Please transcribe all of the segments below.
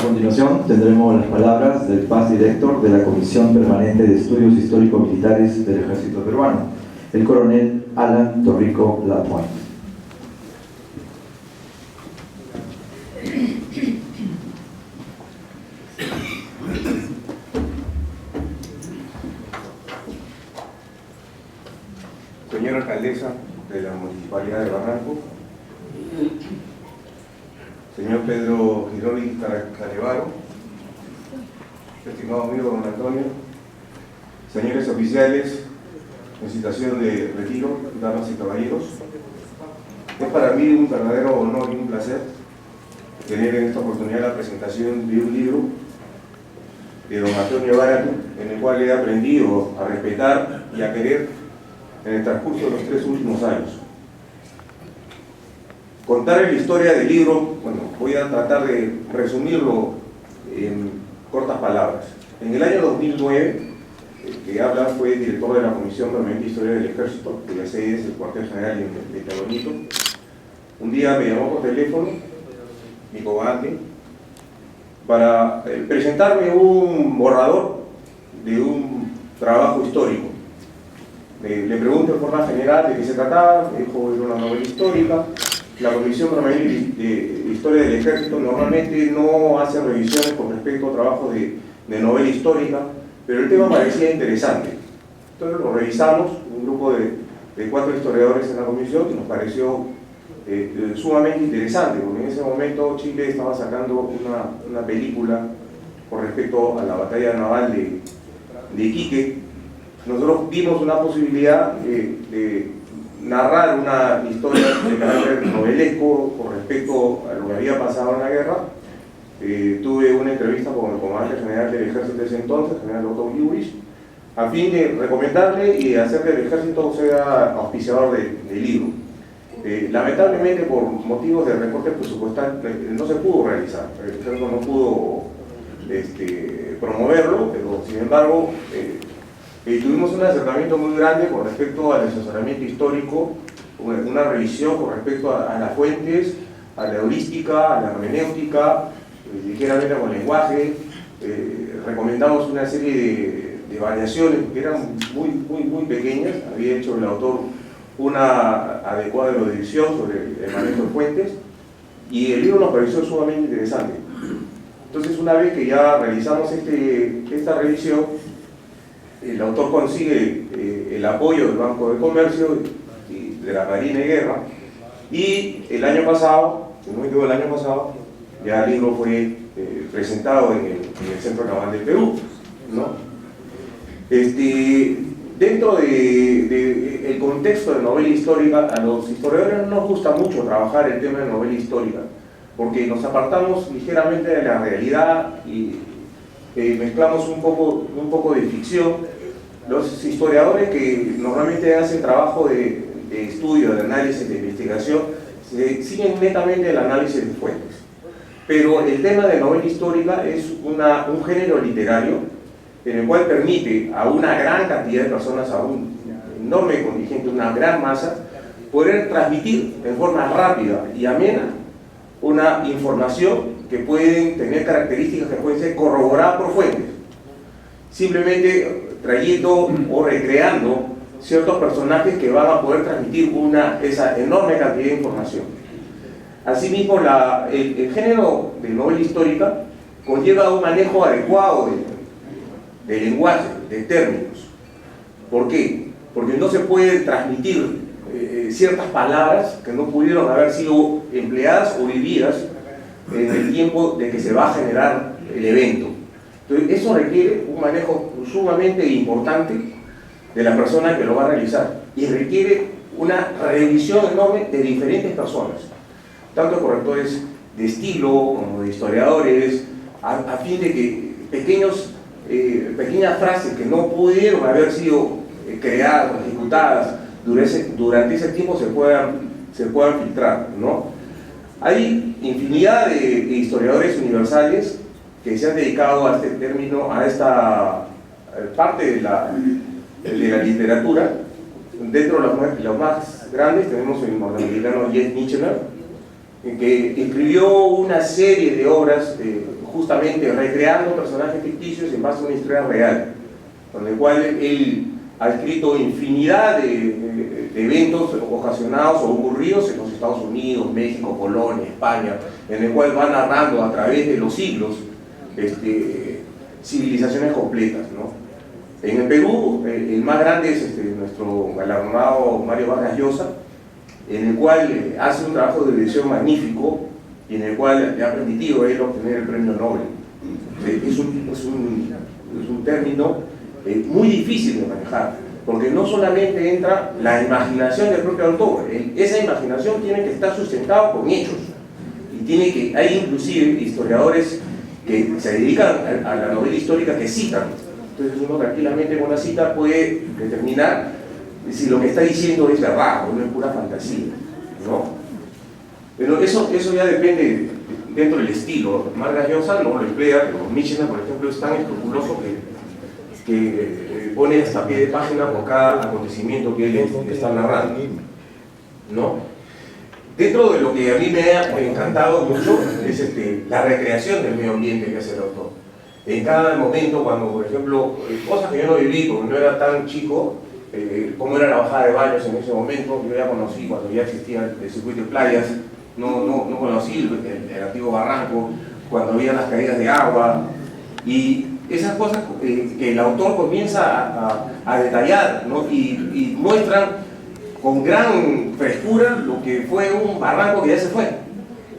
continuación tendremos las palabras del past director de la Comisión Permanente de Estudios Histórico-Militares del Ejército Peruano, el coronel Alan Torrico Lapointe. Señora alcaldesa de la Municipalidad de Barranco, señor Pedro Giroli Canevaro, estimado amigo don Antonio, señores oficiales en situación de retiro, damas y caballeros, es para mí un verdadero honor y un placer tener en esta oportunidad la presentación de un libro de don Antonio Báratu, en el cual he aprendido a respetar y a querer en el transcurso de los 3 últimos años. Contar la historia del libro, bueno, voy a tratar de resumirlo en cortas palabras. En el año 2009, el que habla fue director de la Comisión Permanente de Historia del Ejército, de la sede es el cuartel general de Caballito. Un día me llamó por teléfono mi comandante para presentarme un borrador de un trabajo histórico. Le pregunté en forma general de qué se trataba, me dijo que era una novela histórica. La Comisión Permanente de Historia del Ejército normalmente no hace revisiones con respecto a trabajos de novela histórica, pero el tema parecía interesante. Entonces lo revisamos, un grupo de 4 historiadores en la comisión, que nos pareció sumamente interesante, porque en ese momento Chile estaba sacando una película con respecto a la batalla naval de Iquique. Nosotros vimos una posibilidad de narrar una historia de carácter novelesco con respecto a lo que había pasado en la guerra. Tuve una entrevista con el comandante general del ejército de ese entonces, general Otto Lewis, a fin de recomendarle y hacer que el ejército sea auspiciador del libro. Lamentablemente, por motivos de recorte presupuestal, no se pudo realizar. El ejército no pudo promoverlo, pero sin embargo tuvimos un acercamiento muy grande con respecto al asesoramiento histórico, una revisión con respecto a las fuentes, a la heurística, a la hermenéutica, ligeramente con lenguaje. Recomendamos una serie de variaciones que eran muy pequeñas. Había hecho el autor una adecuada erudición sobre el manejo de fuentes y el libro nos pareció sumamente interesante. Entonces, una vez que ya realizamos esta revisión, el autor consigue el apoyo del Banco de Comercio y de la Marina de Guerra, y el año pasado, ya el libro fue presentado en el Centro Naval del Perú, ¿no? Dentro del contexto de novela histórica, a los historiadores no nos gusta mucho trabajar el tema de novela histórica, porque nos apartamos ligeramente de la realidad y mezclamos un poco de ficción. Los historiadores que normalmente hacen trabajo de estudio, de análisis, de investigación, siguen netamente el análisis de fuentes. Pero el tema de novela histórica es un género literario en el cual permite a una gran cantidad de personas, a un enorme contingente, una gran masa, poder transmitir en forma rápida y amena una información que pueden tener características que pueden ser corroboradas por fuentes, simplemente trayendo o recreando ciertos personajes que van a poder transmitir esa enorme cantidad de información. Asimismo, el género de novela histórica conlleva un manejo adecuado de lenguaje, de términos. ¿Por qué? Porque no se puede transmitir ciertas palabras que no pudieron haber sido empleadas o vividas en el tiempo de que se va a generar el evento. Entonces, eso requiere un manejo sumamente importante de la persona que lo va a realizar y requiere una revisión enorme de diferentes personas, tanto correctores de estilo como de historiadores, a fin de que pequeñas frases que no pudieron haber sido creadas o ejecutadas durante ese tiempo se puedan filtrar, ¿no? Hay infinidad de historiadores universales que se han dedicado a este término, a esta parte de la literatura. Dentro de los más grandes tenemos el norteamericano Jeff Nichener, que escribió una serie de obras justamente recreando personajes ficticios en base a una historia real, con el cual él ha escrito infinidad de eventos ocasionados o ocurridos en los Estados Unidos, México, Polonia, España, en el cual va narrando a través de los siglos civilizaciones completas, ¿no? En el Perú, el más grande es nuestro galardonado Mario Vargas Llosa, en el cual hace un trabajo de edición magnífico y en el cual le ha permitido a él obtener el premio Nobel. Es un término muy difícil de manejar, porque no solamente entra la imaginación del propio autor, esa imaginación tiene que estar sustentada con hechos, y hay inclusive historiadores que se dedican a la novela histórica que citan. Entonces uno tranquilamente con una cita puede determinar si lo que está diciendo es verdad o no es pura fantasía, ¿no? Pero eso ya depende dentro del estilo. Vargas Llosa no lo emplea, pero Michener, por ejemplo, es tan escrupuloso que pone hasta pie de página por cada acontecimiento que él está narrando, ¿no? Dentro de lo que a mí me ha encantado mucho es la recreación del medio ambiente que hace el autor. En cada momento, cuando, por ejemplo, cosas que yo no viví porque no era tan chico, como era la bajada de baños en ese momento, yo ya conocí cuando ya existía el circuito de playas, no conocí el antiguo barranco, cuando había las caídas de agua, y esas cosas que el autor comienza a detallar, ¿no? y muestran con gran frescura lo que fue un barranco que ya se fue,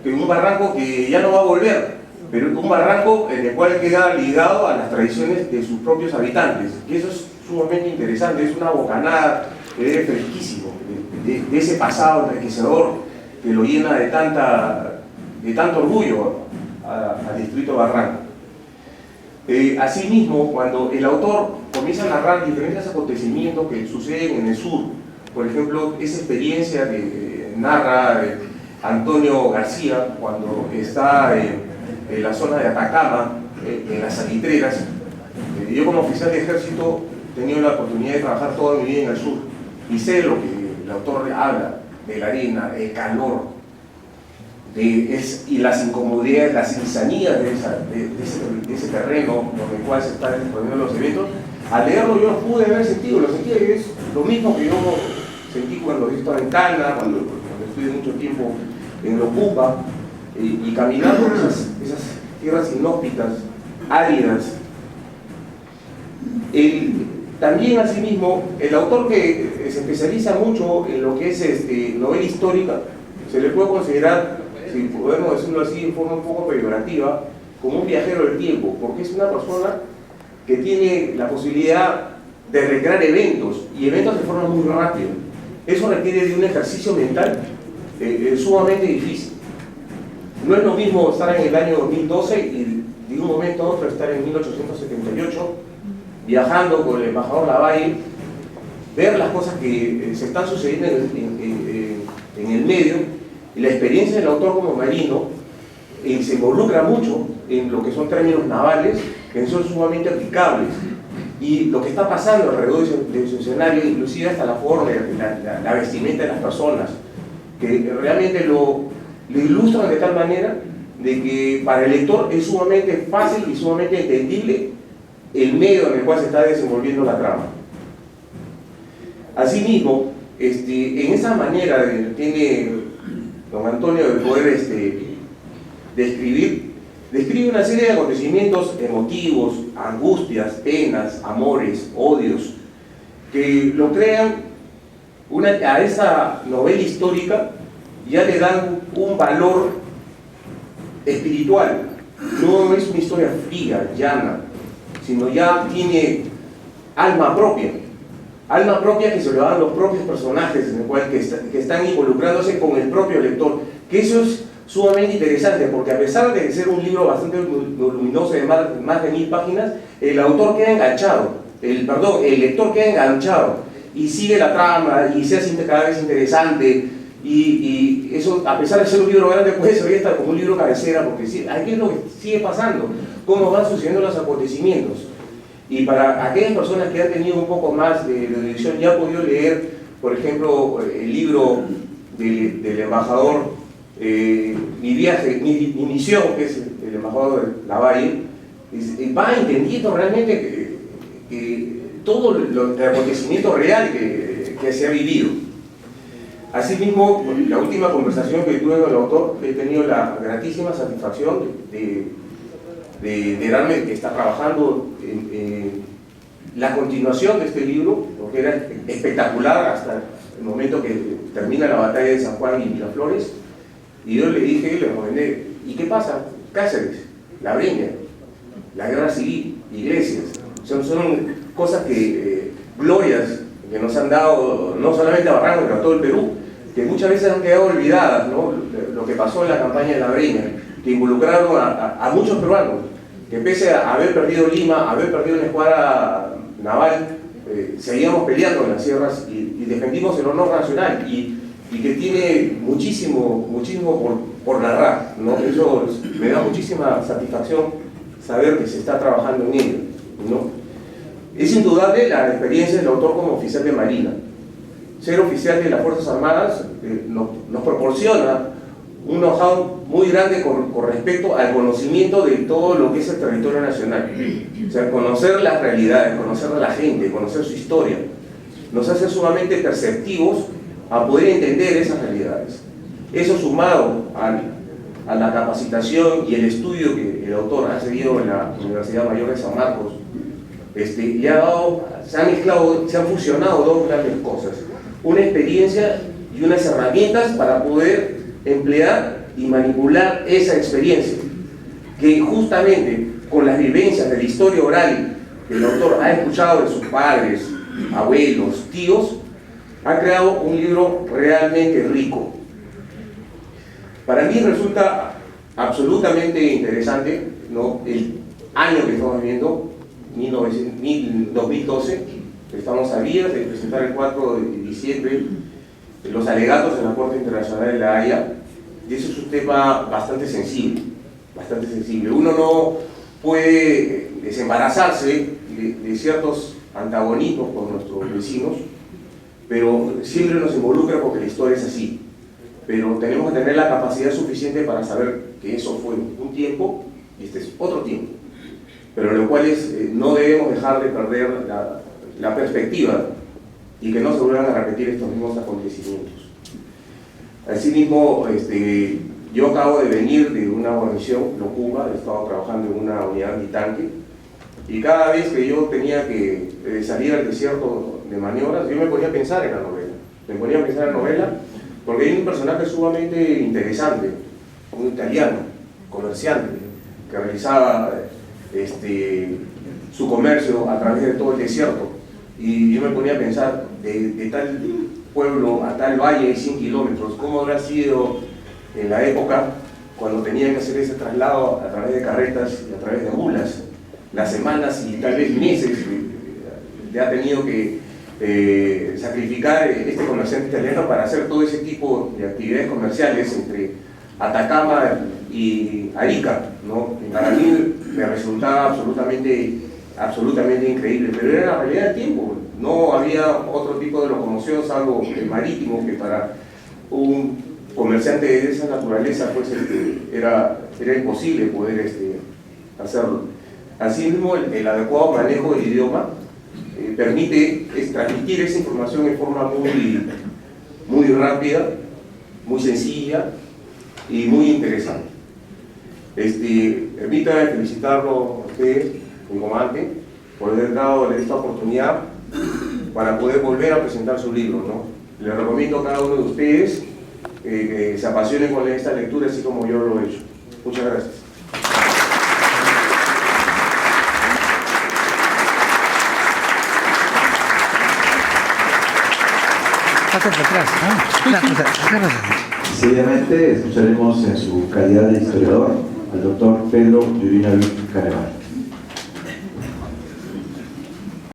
un barranco que ya no va a volver, pero un barranco en el cual queda ligado a las tradiciones de sus propios habitantes, y eso es sumamente interesante, es una bocanada fresquísimo de ese pasado enriquecedor que lo llena de tanto orgullo al distrito Barranco. Asimismo, cuando el autor comienza a narrar diferentes acontecimientos que suceden en el sur, por ejemplo, esa experiencia que narra Antonio García cuando está en la zona de Atacama, en las salitreras. Yo como oficial de ejército he tenido la oportunidad de trabajar toda mi vida en el sur y sé lo que el autor habla de la arena, el calor, y las incomodidades, las insanías de ese terreno en el cual se están exponiendo los eventos. Al leerlo yo pude haber sentido, lo sentí, es lo mismo que yo sentí cuando yo estaba en Cana, cuando estuve mucho tiempo en Locupa, y caminando esas tierras inhóspitas, áridas. También, asimismo, el autor que se especializa mucho en lo que es novela histórica, se le puede considerar, si podemos decirlo así en forma un poco peyorativa, como un viajero del tiempo, porque es una persona que tiene la posibilidad de recrear eventos, y eventos de forma muy rápida. Eso requiere de un ejercicio mental sumamente difícil. No es lo mismo estar en el año 2012 y de un momento a otro estar en 1878, viajando con el embajador Lavalle, ver las cosas que se están sucediendo en el medio, y la experiencia del autor como marino se involucra mucho en lo que son términos navales, que son sumamente aplicables, y lo que está pasando alrededor de su escenario, inclusive hasta la forma, la vestimenta de las personas, que realmente lo ilustran de tal manera de que para el lector es sumamente fácil y sumamente entendible el medio en el cual se está desenvolviendo la trama. Asimismo, en esa manera que tiene don Antonio de poder describe una serie de acontecimientos emotivos, angustias, penas, amores, odios, que lo crean a esa novela histórica, ya le dan un valor espiritual. No es una historia fría, llana, sino ya tiene alma propia que se lo dan los propios personajes en el cual que están involucrándose con el propio lector, que eso es sumamente interesante, porque a pesar de ser un libro bastante voluminoso de más de 1000 páginas, el autor queda enganchado, el lector queda enganchado y sigue la trama y se hace cada vez interesante, y eso, a pesar de ser un libro grande, puede ser hasta como un libro cabecera, porque aquí es lo que sigue pasando, cómo van sucediendo los acontecimientos. Y para aquellas personas que han tenido un poco más de edición, ya han podido leer, por ejemplo, el libro del embajador mi viaje, mi misión, que es el embajador de Lavalle, va entendiendo realmente que todo el acontecimiento real que se ha vivido. Asimismo, la última conversación que tuve con el autor, he tenido la gratísima satisfacción de darme que está trabajando en la continuación de este libro, lo que era espectacular hasta el momento que termina la batalla de San Juan y Miraflores. Y yo le dije, le recomendé, ¿y qué pasa? Cáceres, La Breña, la guerra civil, iglesias, son cosas glorias que nos han dado no solamente a Barranco, sino a todo el Perú, que muchas veces han quedado olvidadas, ¿no? Lo que pasó en la campaña de La Breña, que involucraron a muchos peruanos, que pese a haber perdido Lima, haber perdido una escuadra naval, seguíamos peleando en las sierras y defendimos el honor nacional, y que tiene muchísimo por narrar, ¿no? Eso me da muchísima satisfacción saber que se está trabajando en ello, ¿no? Es indudable la experiencia del autor como oficial de Marina. Ser oficial de las Fuerzas Armadas nos proporciona un know-how muy grande con respecto al conocimiento de todo lo que es el territorio nacional. O sea, conocer las realidades, conocer a la gente, conocer su historia, nos hace sumamente perceptivos a poder entender esas realidades. Eso sumado a la capacitación y el estudio que el autor ha seguido en la Universidad Mayor de San Marcos, se han fusionado dos grandes cosas: una experiencia y unas herramientas para poder emplear y manipular esa experiencia, que justamente con las vivencias de la historia oral que el autor ha escuchado de sus padres, abuelos, tíos, ha creado un libro realmente rico. Para mí resulta absolutamente interesante, ¿no?, el año que estamos viviendo, 2012, estamos a días de presentar el 4 de diciembre los alegatos en la Corte Internacional de La Haya, y eso es un tema bastante sensible. Uno no puede desembarazarse de ciertos antagonismos con nuestros vecinos, pero siempre nos involucra porque la historia es así. Pero tenemos que tener la capacidad suficiente para saber que eso fue un tiempo y este es otro tiempo, pero lo cual no debemos dejar de perder la perspectiva y que no se vuelvan a repetir estos mismos acontecimientos. Asimismo, yo acabo de venir de una guarnición, Locuba, he estado trabajando en una unidad antitanque, y cada vez que yo tenía que salir al desierto de maniobras, yo me ponía a pensar en la novela, porque hay un personaje sumamente interesante, un italiano, comerciante, que realizaba su comercio a través de todo el desierto, y yo me ponía a pensar, de tal pueblo a tal valle de 100 kilómetros, ¿cómo habrá sido en la época cuando tenían que hacer ese traslado a través de carretas y a través de mulas? Las semanas y tal vez meses que ha tenido que sacrificar este comerciante italiano para hacer todo ese tipo de actividades comerciales entre Atacama y Arica, ¿no? Y para mí me resultaba absolutamente increíble, pero era la realidad del tiempo. No había otro tipo de locomoción salvo el marítimo, que para un comerciante de esa naturaleza pues era imposible poder hacerlo. Asimismo, el adecuado manejo del idioma permite transmitir esa información en forma muy rápida, muy sencilla y muy interesante. Permítame felicitarlo a usted, mi comandante, por haber dado esta oportunidad para poder volver a presentar su libro, ¿no? Le recomiendo a cada uno de ustedes que se apasionen con esta lectura, así como yo lo he hecho. Muchas gracias. Seguidamente escucharemos en su calidad de historiador al doctor Pedro Yurinavi Canevar.